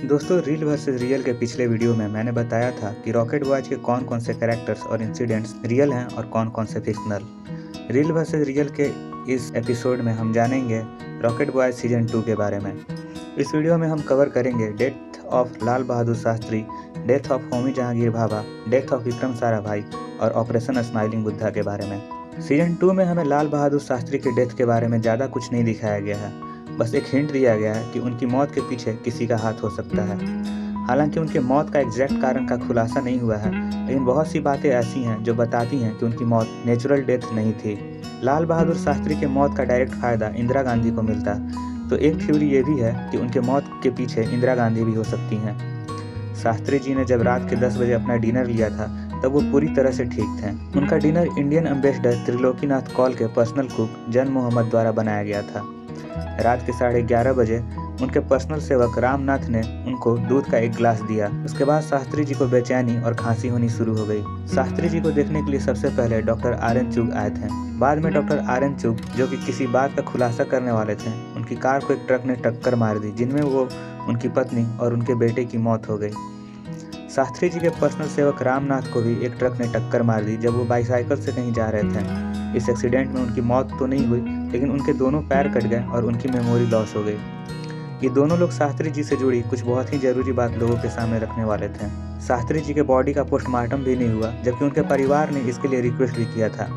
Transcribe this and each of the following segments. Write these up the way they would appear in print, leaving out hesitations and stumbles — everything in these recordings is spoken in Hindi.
दोस्तों, रील वर्सेस रियल के पिछले वीडियो में मैंने बताया था कि रॉकेट बॉयज के कौन कौन से कैरेक्टर्स और इंसिडेंट्स रियल हैं और कौन कौन से फिक्शनल। रील वर्सेस रियल के इस एपिसोड में हम जानेंगे रॉकेट बॉयज सीजन 2 के बारे में। इस वीडियो में हम कवर करेंगे death of Lal Bahadur Shastri, death of Homi Jahangir Bhabha, death of Vikram Sarabhai और ऑपरेशन स्माइलिंग बुद्धा के बारे में। सीजन 2 में हमें लाल बहादुर शास्त्री के डेथ के बारे में ज़्यादा कुछ नहीं दिखाया गया है, बस एक हिंट दिया गया है कि उनकी मौत के पीछे किसी का हाथ हो सकता है। हालांकि उनकी मौत का एग्जैक्ट कारण का खुलासा नहीं हुआ है, लेकिन बहुत सी बातें ऐसी हैं जो बताती हैं कि उनकी मौत नेचुरल डेथ नहीं थी। लाल बहादुर शास्त्री के मौत का डायरेक्ट फायदा इंदिरा गांधी को मिलता, तो एक थ्योरी ये भी है कि उनके मौत के पीछे इंदिरा गांधी भी हो सकती हैं। शास्त्री जी ने जब रात के 10 बजे अपना डिनर लिया था तब वो पूरी तरह से ठीक थे। उनका dinner Indian ambassador Trilokinath Kaul के पर्सनल कुक जन मोहम्मद द्वारा बनाया गया था। रात के 11:30 बजे उनके पर्सनल सेवक रामनाथ ने उनको दूध का एक गिलास दिया। उसके बाद शास्त्री जी को बेचैनी और खांसी होनी शुरू हो गई। शास्त्री जी को देखने के लिए सबसे पहले डॉक्टर आर.एन. चुग आए थे। बाद में डॉक्टर आर.एन. चुग, जो कि किसी बात का खुलासा करने वाले थे, उनकी कार को एक ट्रक ने टक्कर मार दी, जिनमें वो, उनकी पत्नी और उनके बेटे की मौत हो गई। शास्त्री जी के पर्सनल सेवक रामनाथ को भी एक ट्रक ने टक्कर मार दी जब वो बाईसाइकिल से कहीं जा रहे थे। इस एक्सीडेंट में उनकी मौत तो नहीं हुई, लेकिन उनके दोनों पैर कट गए और उनकी मेमोरी लॉस हो गई। ये दोनों लोग शास्त्री जी से जुड़ी कुछ बहुत ही जरूरी बात लोगों के सामने रखने वाले थे। शास्त्री जी के बॉडी का पोस्टमार्टम भी नहीं हुआ, जबकि उनके परिवार ने इसके लिए रिक्वेस्ट भी किया था।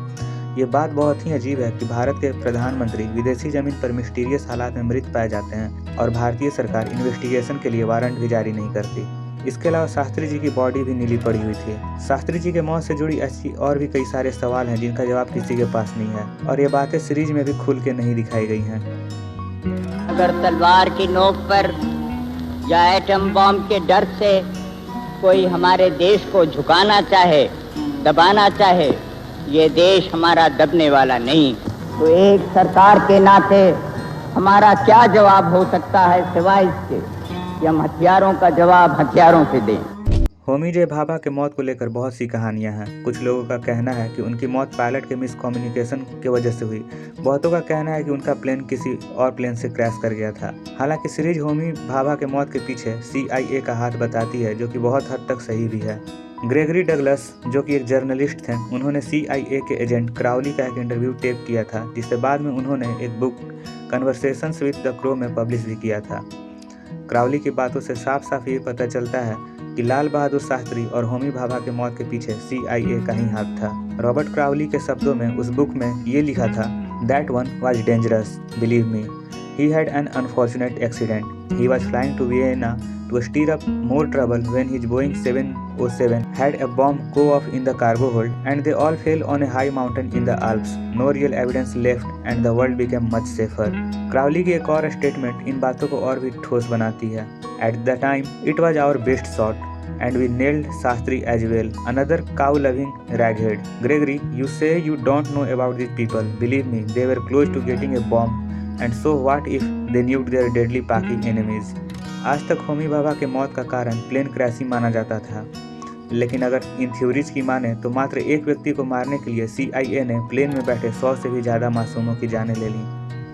ये बात बहुत ही अजीब है कि भारत के प्रधानमंत्री विदेशी जमीन पर मिस्टीरियस हालात में मृत पाए जाते हैं और भारतीय सरकार इन्वेस्टिगेशन के लिए वारंट भी जारी नहीं करती। इसके अलावा शास्त्री जी की बॉडी भी नीली पड़ी हुई थी। शास्त्री जी के मौत से जुड़ी ऐसी और भी कई सारे सवाल हैं जिनका जवाब किसी के पास नहीं है, और ये बातें सीरीज में भी खुल के नहीं दिखाई गई हैं। अगर तलवार की नोक पर या एटम बॉम्ब के डर से कोई हमारे देश को झुकाना चाहे, दबाना चाहे, ये देश हमारा दबने वाला नहीं। तो एक सरकार के नाते हमारा क्या जवाब हो सकता है सिवाय इसके कि हम हथियारों का जवाब हथियारों से दें। होमी जे भाभा के मौत को लेकर बहुत सी कहानियां हैं। कुछ लोगों का कहना है कि उनकी मौत पायलट के मिसकम्युनिकेशन की वजह से हुई। बहुतों का कहना है कि उनका प्लेन किसी और प्लेन से क्रैश कर गया था। हालांकि सीरीज होमी भाभा के मौत के पीछे CIA का हाथ बताती है, जो कि बहुत हद तक सही भी है। ग्रेगरी डगलस, जो कि एक जर्नलिस्ट थे, उन्होंने CIA के एजेंट क्राउली का एक इंटरव्यू टेप किया था, जिसे बाद में उन्होंने एक book conversations with the crow में पब्लिश भी किया था। क्राउली की बातों से साफ साफ ये पता चलता है कि लाल बहादुर शास्त्री और होमी भाभा के मौत के पीछे CIA का ही हाथ था। रॉबर्ट क्राउली के शब्दों में उस बुक में ये लिखा था, that one was dangerous, believe me, he had an unfortunate accident, he was flying to Vienna to stir up more trouble when his Boeing 707 had a bomb go off in the cargo hold and they all fell on a high mountain in the Alps. No real evidence left and the world became much safer. Crowley की एक और स्टेटमेंट इन बातों को और भी ठोस बनाती है। At the time, it was our best shot and we nailed Shastri as well. Another cow-loving raghead. Gregory, you say you don't know about these people. Believe me, they were close to getting a bomb. And so what if they nuked their deadly Paki enemies? आज तक होमी भाभा के मौत का कारण प्लेन क्रैश ही माना जाता था, लेकिन अगर इन थ्योरीज की माने तो मात्र एक व्यक्ति को मारने के लिए CIA ने प्लेन में बैठे 100 से भी ज़्यादा मासूमों की जानें ले ली।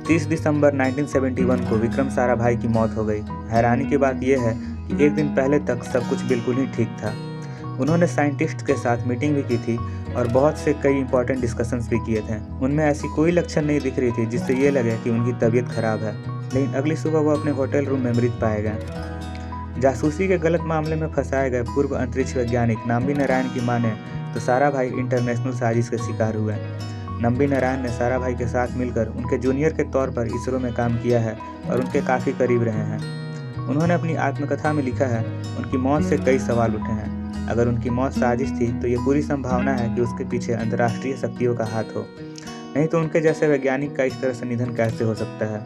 30 दिसंबर 1971 को विक्रम साराभाई की मौत हो गई। हैरानी की बात यह है कि एक दिन पहले तक सब कुछ बिल्कुल ही ठीक था। उन्होंने साइंटिस्ट के साथ मीटिंग भी की थी और बहुत से कई इंपॉर्टेंट डिस्कशंस भी किए थे। उनमें ऐसी कोई लक्षण नहीं दिख रही थी जिससे ये लगे कि उनकी तबीयत खराब है, लेकिन अगली सुबह वो अपने होटल रूम में मृत पाए गए। जासूसी के गलत मामले में फंसाए गए पूर्व अंतरिक्ष वैज्ञानिक नंबी नारायण की माने तो साराभाई इंटरनेशनल साजिश के शिकार हुए। नंबी नारायण ने साराभाई के साथ मिलकर उनके जूनियर के तौर पर इसरो में काम किया है और उनके काफ़ी करीब रहे हैं। उन्होंने अपनी आत्मकथा में लिखा है, उनकी मौत से कई सवाल उठे हैं। अगर उनकी मौत साजिश थी तो ये पूरी संभावना है कि उसके पीछे अंतर्राष्ट्रीय शक्तियों का हाथ हो, नहीं तो उनके जैसे वैज्ञानिक का इस तरह से निधन कैसे हो सकता है।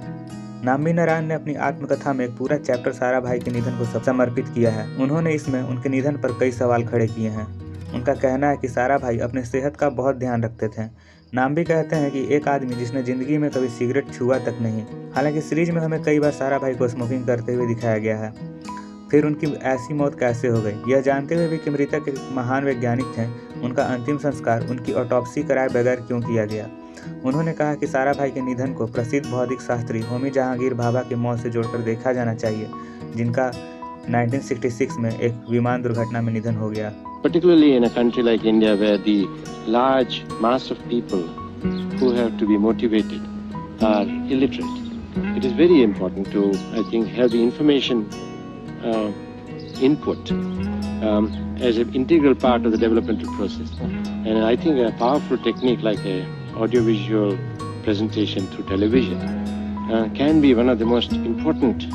नंबी नारायण ने अपनी आत्मकथा में एक पूरा चैप्टर साराभाई के निधन को समर्पित किया है। उन्होंने इसमें उनके निधन पर कई सवाल खड़े किए हैं। उनका कहना है कि साराभाई अपने सेहत का बहुत ध्यान रखते थे। नाम्बी कहते हैं कि एक आदमी जिसने जिंदगी में कभी सिगरेट छुआ तक नहीं। हालांकि सीरीज में हमें कई बार साराभाई को स्मोकिंग करते हुए दिखाया गया है। फिर उनकी ऐसी मौत कैसे हो गई, यह जानते हुए भी कि मृतक एक महान वैज्ञानिक थे, उनका अंतिम संस्कार उनकी ऑटोप्सी कराए बगैर क्यों किया गया। उन्होंने कहा कि साराभाई के निधन को प्रसिद्ध भौतिक शास्त्री होमी जहांगीर भाभा की मौत से जोड़कर देखा जाना चाहिए, जिनका 1966 में एक विमान दुर्घटना में निधन हो गया। Particularly in a country like India, where the large mass of people who have to be motivated are illiterate, it is very important to, I think, have the information input as an integral part of the developmental process. And I think a powerful technique like a audiovisual presentation through television can be one of the most important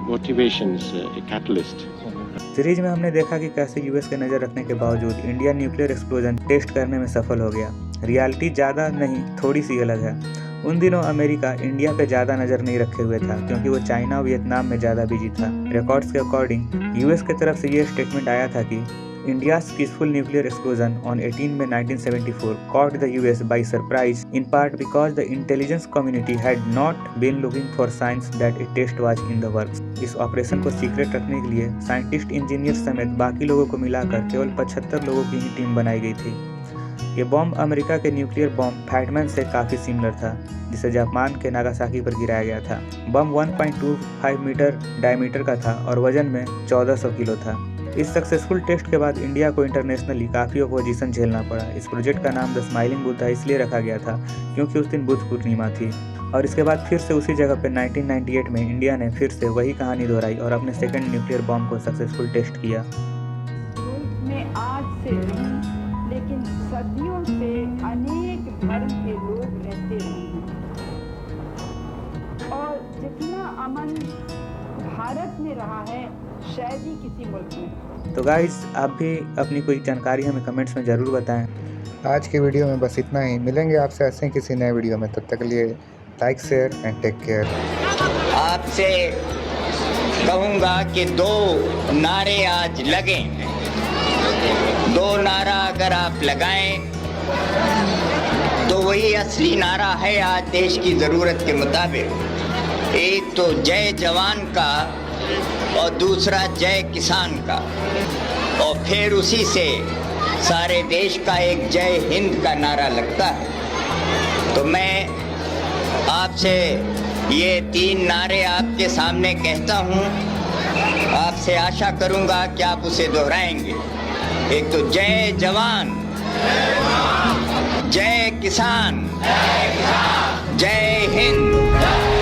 motivations, a catalyst. Series में हमने देखा कि कैसे यूएस के नज़र रखने के बावजूद इंडिया न्यूक्लियर एक्सप्लोजन टेस्ट करने में सफल हो गया। रियलिटी ज़्यादा नहीं थोड़ी सी अलग है। उन दिनों अमेरिका इंडिया पे ज़्यादा नज़र नहीं रखे हुए था क्योंकि वो चाइना और वियतनाम में ज़्यादा बिजी था। रिकॉर्ड्स के अकॉर्डिंग यूएस की तरफ से ये स्टेटमेंट आया था कि India's peaceful nuclear explosion on 18 May 1974 caught the US by surprise, in part because the intelligence community had not been looking for signs that a test was in the works. इस ऑपरेशन को सीक्रेट रखने के लिए साइंटिस्ट, इंजीनियर समेत बाकी लोगों को मिलाकर केवल 75 लोगों की ही टीम बनाई गई थी। ये बॉम्ब अमेरिका के न्यूक्लियर बॉम्ब फैटमैन से काफ़ी सिमिलर था, जिसे जापान के नागासाकी पर गिराया गया था। बम 1.25 मीटर डायमीटर का था और वजन में 1400 किलो था। इस सक्सेसफुल टेस्ट के बाद इंडिया को इंटरनेशनली काफ़ी अपोजिशन झेलना पड़ा। इस प्रोजेक्ट का नाम द स्माइलिंग बुद्धा इसलिए रखा गया था क्योंकि उस दिन बुद्ध पूर्णिमा थी। और इसके बाद फिर से उसी जगह पर 1998 में इंडिया ने फिर से वही कहानी दोहराई और अपने सेकंड न्यूक्लियर बॉम्ब को सक्सेसफुल टेस्ट किया। में आज से नहीं लेकिन सदियों से अनेक धर्म के लोग रहते रहे हैं और जितना अमन भारत में रहा है शायद ही किसी मुल्क में। तो गाइस, आप भी अपनी कोई जानकारी हमें कमेंट्स में ज़रूर बताएं। आज की वीडियो में बस इतना ही। मिलेंगे आपसे ऐसे किसी नए वीडियो में। तब तक के लिए like, share and take care. आपसे कहूँगा कि 2 नारे आज लगें। 2 नारा अगर आप लगाएं तो वही असली नारा है आज देश की ज़रूरत के मुताबिक। एक तो जय जवान का और दूसरा जय किसान का, और फिर उसी से सारे देश का एक जय हिंद का नारा लगता है। तो मैं आपसे ये 3 नारे आपके सामने कहता हूँ, आपसे आशा करूँगा कि आप उसे दोहराएंगे। एक तो जय जवान, जय किसान, जय हिंद।